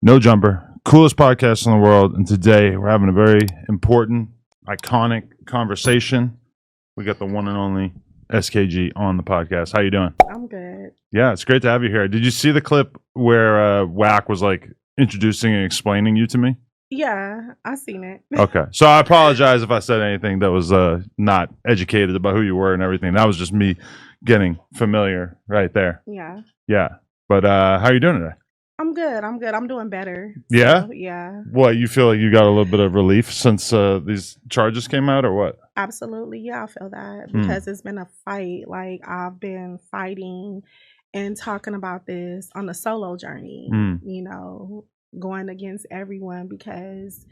No Jumper, coolest podcast in the world. And today we're having a very important, iconic conversation. We got the one and only SKG on the podcast. How you doing? I'm good. Yeah, it's great to have you here. Did you see the clip where Whack was like introducing and explaining you to me? Yeah, I seen it. Okay, so I apologize if I said anything that was not educated about who you were and everything. That was just me getting familiar right there. Yeah. Yeah, but how are you doing today? I'm good. I'm doing better. Yeah? Yeah. What, you feel like you got a little bit of relief since these charges came out, or what? Absolutely. Yeah, I feel that because it's been a fight. Like I've been fighting and talking about this on a solo journey, going against everyone because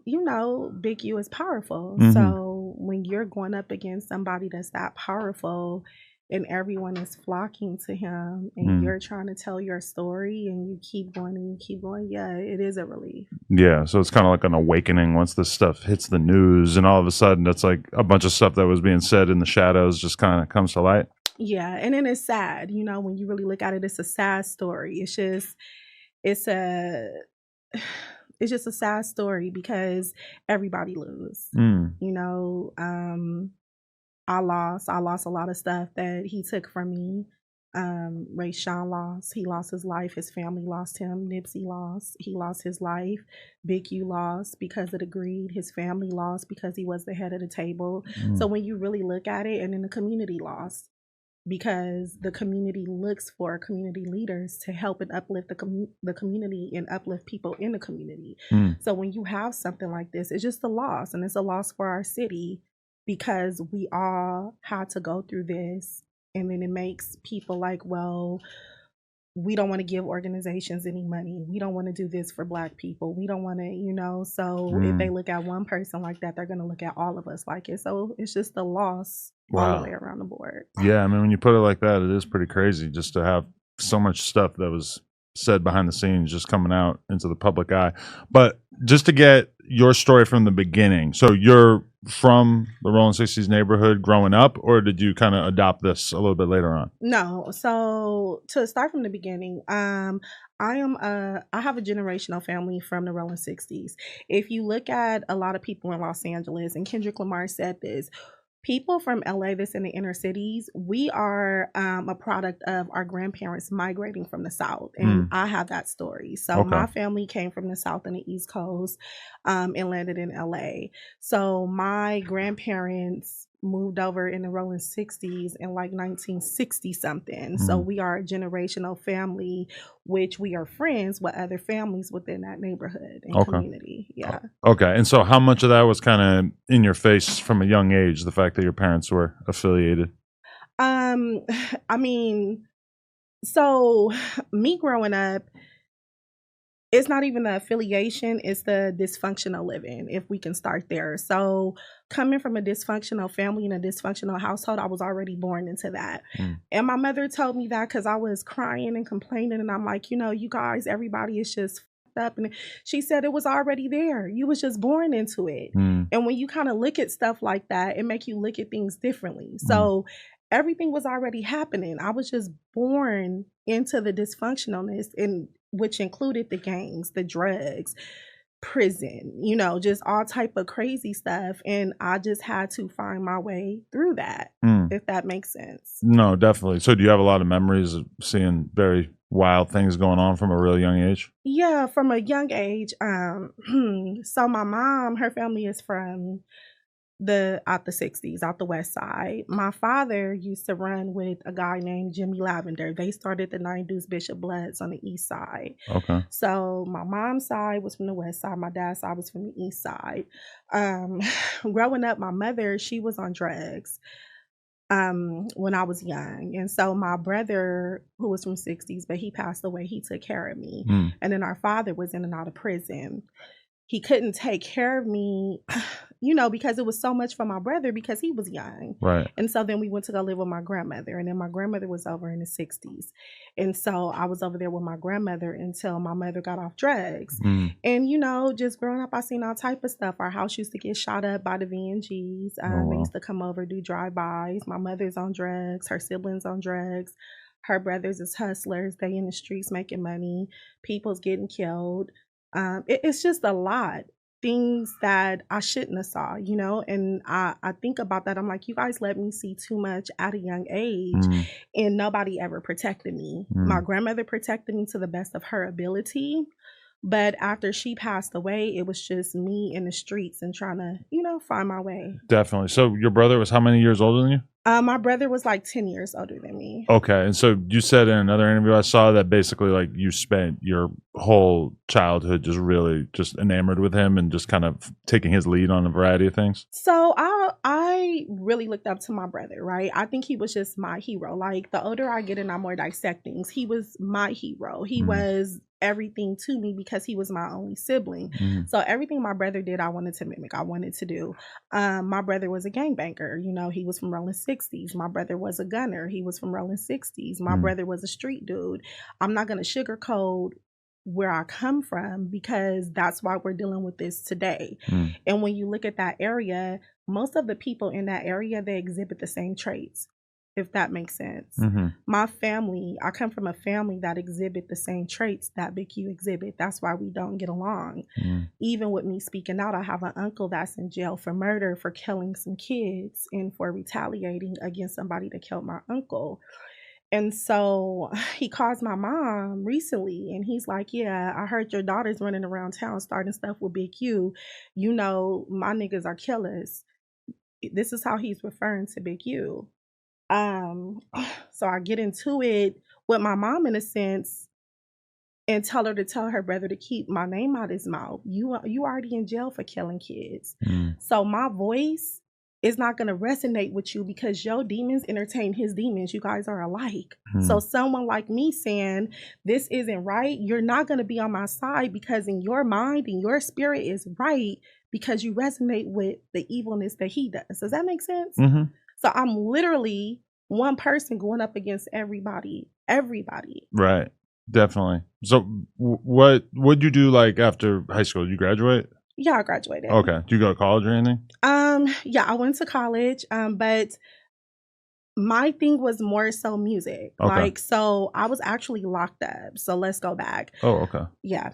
Big U is powerful. Mhm. So when you're going up against somebody that's that powerful and everyone is flocking to him and you're trying to tell your story and you keep going and you keep going, yeah, it is a relief. Yeah, so it's kind of like an awakening once this stuff hits the news, and all of a sudden it's like a bunch of stuff that was being said in the shadows just kind of comes to light. Yeah, and then it's sad, when you really look at it, it's a sad story. It's a it's just a sad story because everybody lose. I lost a lot of stuff that he took from me. Ray Sean lost. He lost his life. His family lost him. Nipsey lost. He lost his life. Big U lost because of the greed. His family lost because he was the head of the table. So when you really look at it, and then the community lost because the community looks for community leaders to help and uplift the community and uplift people in the community. So when you have something like this, it's just a loss, and it's a loss for our city because we all had to go through this, and then it makes people like, well, we don't want to give organizations any money. We don't want to do this for Black people. We don't want to, so if they look at one person like that, they're going to look at all of us like it. So it's just a loss all the way around the board. Yeah, I mean, when you put it like that, it is pretty crazy just to have so much stuff that was said behind the scenes just coming out into the public eye. But just to get your story from the beginning, so you're from the Rollin 60s neighborhood growing up, or did you kind of adopt this a little bit later on? No. So to start from the beginning, I have a generational family from the Rollin 60s. If you look at a lot of people in Los Angeles, and Kendrick Lamar said this, people from LA that's in the inner cities, we are a product of our grandparents migrating from the South. And I have that story. So my family came from the South and the East Coast and landed in LA. So my grandparents moved over in the Rollin 60s in like 1960 something. So we are a generational family, which we are friends with other families within that neighborhood and community. Yeah. Okay. And so how much of that was kind of in your face from a young age, the fact that your parents were affiliated? I mean, so me growing up, it's not even the affiliation, it's the dysfunctional living, if we can start there. So coming from a dysfunctional family and a dysfunctional household, I was already born into that. And my mother told me that because I was crying and complaining, and I'm like, you guys, everybody is just up. And she said it was already there. You was just born into it. And when you kind of look at stuff like that, it make you look at things differently. So everything was already happening. I was just born into the dysfunctionalness, and which included the gangs, the drugs, prison, just all type of crazy stuff. And I just had to find my way through that, if that makes sense. No, definitely. So do you have a lot of memories of seeing very wild things going on from a really young age? Yeah, from a young age. So my mom, her family is from out the 60s, out the west side. My father used to run with a guy named Jimmy Lavender. They started the Nine Deuce Bishop Bloods on the east side. Okay. So my mom's side was from the west side. My dad's side was from the east side. Growing up, my mother, she was on drugs when I was young. And so my brother, who was from 60s, but he passed away, he took care of me. And then our father was in and out of prison. He couldn't take care of me, because it was so much for my brother because he was young. Right. And so then we went to go live with my grandmother. And then my grandmother was over in the 60s. And so I was over there with my grandmother until my mother got off drugs. And, just growing up, I seen all type of stuff. Our house used to get shot up by the VNGs. They used to come over, do drive-bys. My mother's on drugs, her siblings on drugs. Her brothers is hustlers. They in the streets making money. People's getting killed. It's just a lot. Things that I shouldn't have saw, you know? And I think about that. I'm like, you guys let me see too much at a young age, and nobody ever protected me. My grandmother protected me to the best of her ability. But after she passed away, it was just me in the streets and trying to, you know, find my way. Definitely. So your brother was how many years older than you? My brother was like 10 years older than me. Okay. And so you said in another interview I saw that basically like you spent your whole childhood just really just enamored with him and just kind of taking his lead on a variety of things. So I really looked up to my brother, right? I think he was just my hero. Like the older I get and I'm more dissect things, he was my hero. He was everything to me because he was my only sibling. So everything my brother did, I wanted to mimic. I wanted to do. My brother was a gangbanger. You know, he was from Rollin 60s. My brother was a gunner. He was from Rollin 60s. My brother was a street dude. I'm not going to sugarcoat where I come from because that's why we're dealing with this today. And when you look at that area, most of the people in that area, they exhibit the same traits, if that makes sense. My family, I come from a family that exhibit the same traits that Big Q exhibit. That's why we don't get along. Even with me speaking out, I have an uncle that's in jail for murder, for killing some kids, and for retaliating against somebody that killed my uncle. And so he calls my mom recently and he's like, yeah, I heard your daughter's running around town starting stuff with Big Q. You know, my niggas are killers. This is how he's referring to Big Q. So I get into it with my mom in a sense and tell her to tell her brother to keep my name out his mouth. You already in jail for killing kids. So my voice is not going to resonate with you because your demons entertain his demons. You guys are alike. So someone like me saying this isn't right, you're not going to be on my side because in your mind and your spirit is right because you resonate with the evilness that he does. Does that make sense? So I'm literally one person going up against everybody. Right. Definitely. So what'd you do like after high school? Did you graduate? Yeah, I graduated. Okay. Did you go to college or anything? Yeah, I went to college, but my thing was more so music. Okay. Like, so I was actually locked up. So let's go back. Oh, okay. Yeah.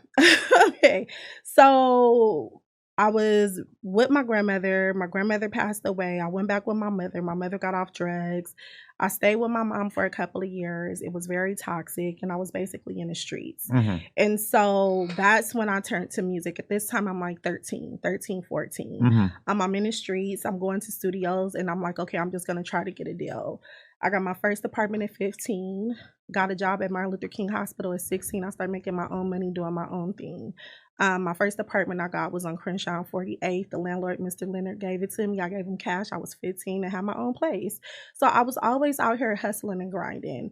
Okay. So I was with my grandmother. My grandmother passed away. I went back with my mother. My mother got off drugs. I stayed with my mom for a couple of years. It was very toxic and I was basically in the streets. And so that's when I turned to music. At this time, I'm like 13, 14. I'm in the streets. I'm going to studios and I'm like, okay, I'm just going to try to get a deal. I got my first apartment at 15, got a job at Martin Luther King Hospital at 16. I started making my own money, doing my own thing. My first apartment I got was on Crenshaw 48th. The landlord, Mr. Leonard, gave it to me. I gave him cash. I was 15 and had my own place. So I was always out here hustling and grinding.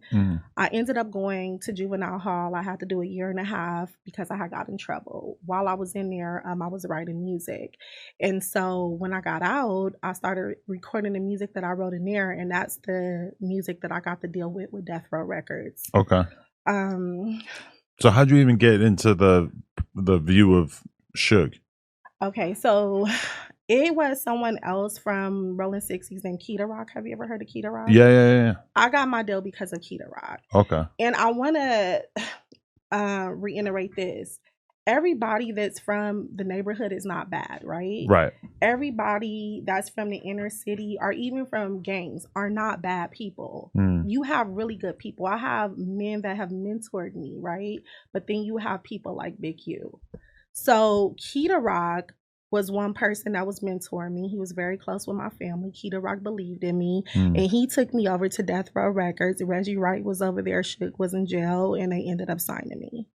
I ended up going to juvenile hall. I had to do a year and a half because I had got in trouble. While I was in there, I was writing music. And so when I got out, I started recording the music that I wrote in there. And that's the music that I got to deal with Death Row Records. Okay. So how'd you even get into the view of Suge? Okay, so it was someone else from Rollin 60s named Keita Rock. Have you ever heard of Keita Rock? Yeah. I got my deal because of Keita Rock. Okay. And I want to reiterate this. Everybody that's from the neighborhood is not bad, right? Right. Everybody that's from the inner city or even from gangs are not bad people. You have really good people. I have men that have mentored me, right? But then you have people like Big Q. So Keita Rock was one person that was mentoring me. He was very close with my family. Keita Rock believed in me. And he took me over to Death Row Records. Reggie Wright was over there. Shook was in jail. And they ended up signing me.